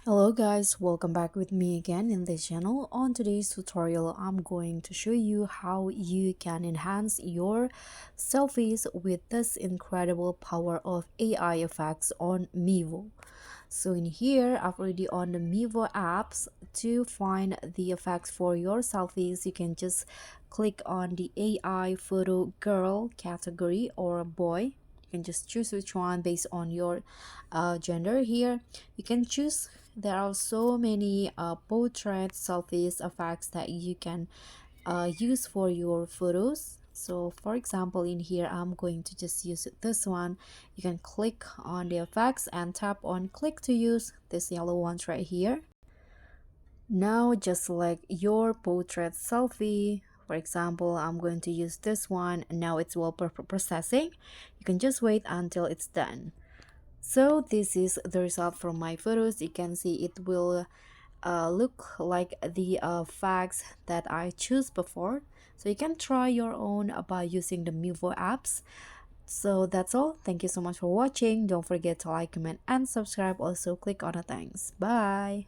Hello guys, welcome back with me again in this channel. On today's tutorial, I'm going to show you how you can enhance your selfies with this incredible power of AI effects on Mivo. So in here, I've already on the Mivo apps. To find the effects for your selfies, you can just click on the AI photo girl category or boy. You can just choose which one based on your gender here. You can choose. There are so many portrait selfies effects that you can use for your photos. So for example, in here I'm going to just use this one. You can click on the effects and tap on click to use this yellow ones right here. Now just select your portrait selfie. For example, I'm going to use this one. Now it's well processing. You can just wait until it's done. So this is the result from my photos. You can see it will look like the facts that I choose before. So you can try your own by using the Mivo apps. So that's all. Thank you so much for watching. Don't forget to like, comment, and subscribe. Also click on the thanks. Bye.